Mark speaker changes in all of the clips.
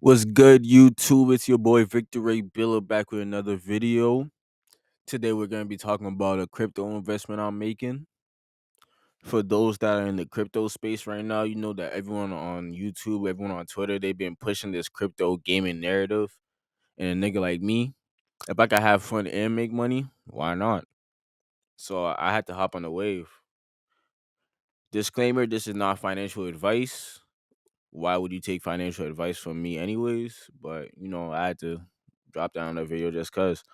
Speaker 1: What's good, YouTube? It's your boy Victor Ray Billa back with another video. Today we're gonna be talking about a crypto investment I'm making. For those that are in the crypto space right now, you know that everyone on YouTube, everyone on Twitter, they've been pushing this crypto gaming narrative. And a nigga like me, if I could have fun and make money, why not? So I had to hop on the wave. Disclaimer: this is not financial advice. Why would you take financial advice from me anyways? But I had to drop down the video just cause.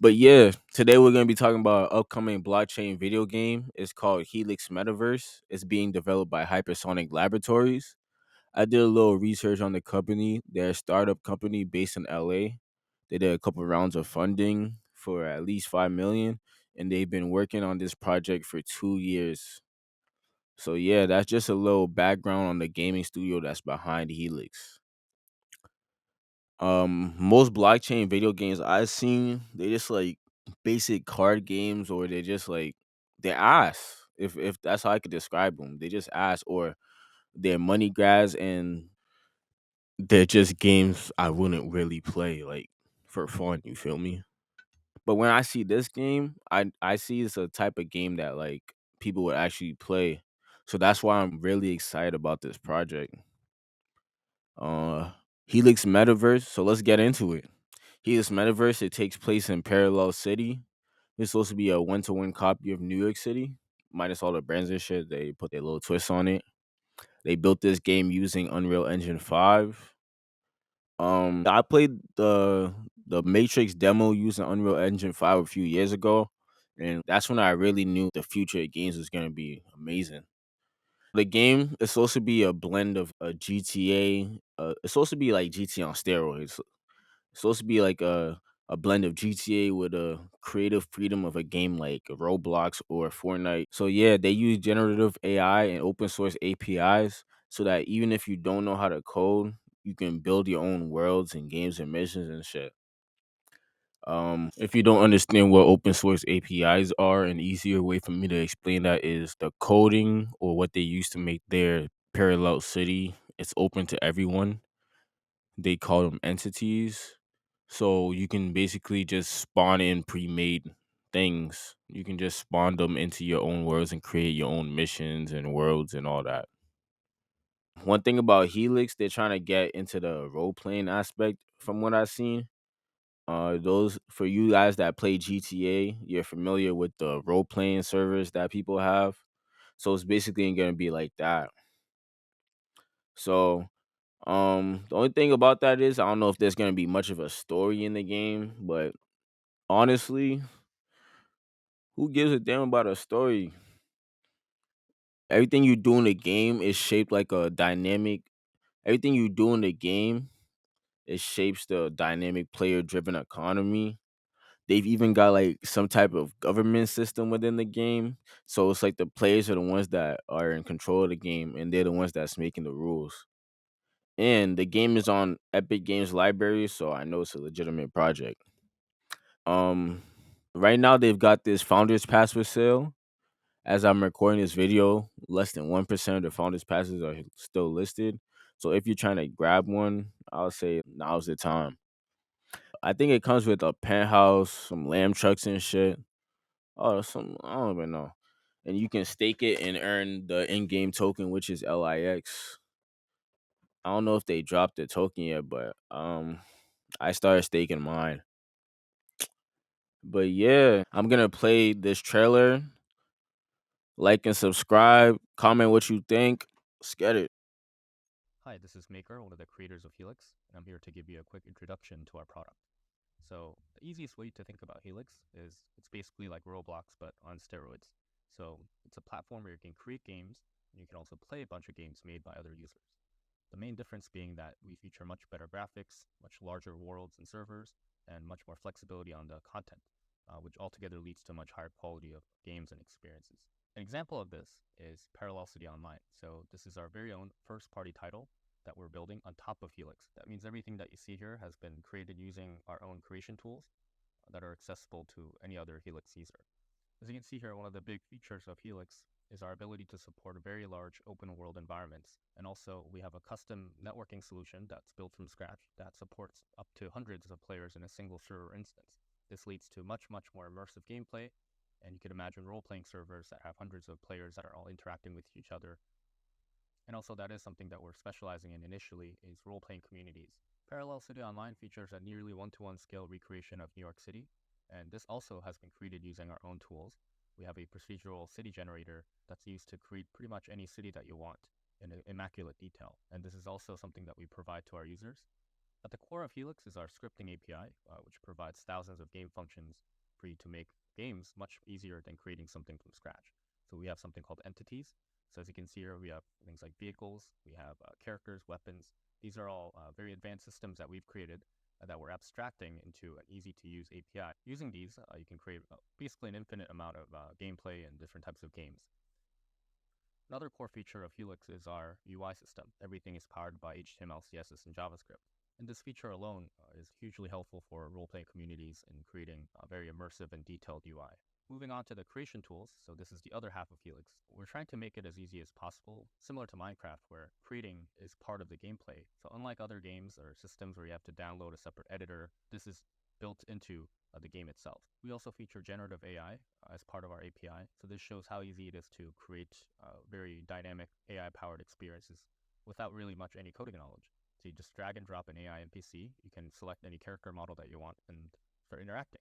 Speaker 1: But yeah, today we're gonna be talking about an upcoming blockchain video game. It's called Helix Metaverse. It's being developed by Hypersonic Laboratories. I did a little research on the company. They're a startup company based in LA. They did a couple rounds of funding for at least 5 million, and they've been working on this project for 2 years. So yeah, that's just a little background on the gaming studio that's behind Helix. Most blockchain video games I've seen, they just like basic card games, or they just like they're ass. If that's how I could describe them, they just ass, or they're money grabs, and they're just games I wouldn't really play like for fun. You feel me? But when I see this game, I see it's a type of game that like people would actually play. So that's why I'm really excited about this project. Uh, Helix Metaverse. So let's get into it. Helix Metaverse, it takes place in Parallel City. It's supposed to be a one-to-one copy of New York City, minus all the brands and shit. They put their little twist on it. They built this game using Unreal Engine 5. I played the Matrix demo using Unreal Engine 5 a few years ago, and that's when I really knew the future of games was gonna be amazing. The game is supposed to be a blend of a GTA. It's supposed to be like GTA on steroids. It's supposed to be like a blend of GTA with a creative freedom of a game like Roblox or Fortnite. So yeah, they use generative AI and open source APIs so that even if you don't know how to code, you can build your own worlds and games and missions and shit. If you don't understand what open source APIs are, an easier way for me to explain that is the coding or what they use to make their parallel city. It's open to everyone. They call them entities. So you can basically just spawn in pre-made things. You can just spawn them into your own worlds and create your own missions and worlds and all that. One thing about Helix, they're trying to get into the role playing aspect from what I've seen. Those for you guys that play GTA, you're familiar with the role playing servers that people have. So it's basically gonna be like that. So the only thing about that is I don't know if there's gonna be much of a story in the game, but honestly, who gives a damn about a story? Everything you do in the game is shaped like a dynamic. Everything you do in the game, it shapes the dynamic player driven economy. They've even got like some type of government system within the game. So it's like the players are the ones that are in control of the game, and they're the ones that's making the rules. And the game is on Epic Games Library, so I know it's a legitimate project. Um right now they've got this founders pass for sale. As I'm recording this video, less than 1% of the founders passes are still listed. So if you're trying to grab one, I'll say now's the time. I think it comes with a penthouse, some lamb trucks and shit. Oh, some I don't even know. And you can stake it and earn the in-game token, which is LIX. I don't know if they dropped the token yet, but I started staking mine. But yeah, I'm gonna play this trailer. Like and subscribe. Comment what you think. Let's get it.
Speaker 2: Hi, this is Maker, one of the creators of Helix, and I'm here to give you a quick introduction to our product. So, the easiest way to think about Helix is it's basically like Roblox but on steroids. So, it's a platform where you can create games and you can also play a bunch of games made by other users. The main difference being that we feature much better graphics, much larger worlds and servers, and much more flexibility on the content, which altogether leads to much higher quality of games and experiences. An example of this is Parallel City Online. So this is our very own first-party title that we're building on top of Helix. That means everything that you see here has been created using our own creation tools that are accessible to any other Helix user. As you can see here, one of the big features of Helix is our ability to support very large open world environments. And also, we have a custom networking solution that's built from scratch that supports up to hundreds of players in a single server instance. This leads to much, much more immersive gameplay. And you could imagine role playing servers that have hundreds of players that are all interacting with each other. And also, that is something that we're specializing in initially is role playing communities. Parallel City Online features a nearly one-to-one scale recreation of New York City, and this also has been created using our own tools. We have a procedural city generator that's used to create pretty much any city that you want in immaculate detail, and this is also something that we provide to our users. At the core of Helix is our scripting API, which provides thousands of game functions for you to make games much easier than creating something from scratch. So we have something called entities. So as you can see here, we have things like vehicles, we have characters, weapons. These are all very advanced systems that we've created that we're abstracting into an easy-to-use API. Using these, you can create basically an infinite amount of gameplay and different types of games. Another core feature of Helix is our UI system. Everything is powered by HTML, CSS, and JavaScript. And this feature alone is hugely helpful for role-playing communities in creating a very immersive and detailed UI. Moving on to the creation tools, so this is the other half of Helix. We're trying to make it as easy as possible, similar to Minecraft, where creating is part of the gameplay. So unlike other games or systems where you have to download a separate editor, this is built into the game itself. We also feature generative AI as part of our API. So this shows how easy it is to create very dynamic AI-powered experiences without really much any coding knowledge. So you just drag and drop an AI NPC. You can select any character model that you want and start interacting.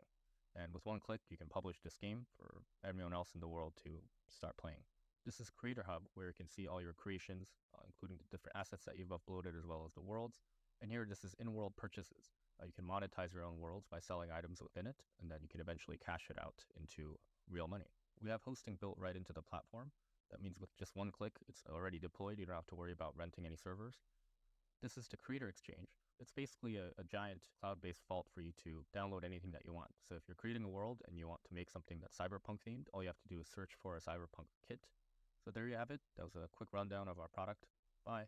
Speaker 2: And with one click, you can publish this game for everyone else in the world to start playing. This is Creator Hub, where you can see all your creations, including the different assets that you've uploaded as well as the worlds. And here, this is in-world purchases. You can monetize your own worlds by selling items within it, and then you can eventually cash it out into real money. We have hosting built right into the platform. That means with just one click, it's already deployed. You don't have to worry about renting any servers. This is the Creator Exchange. It's basically a giant cloud-based vault for you to download anything that you want. So if you're creating a world and you want to make something that's cyberpunk themed, all you have to do is search for a cyberpunk kit. So there you have it. That was a quick rundown of our product. Bye.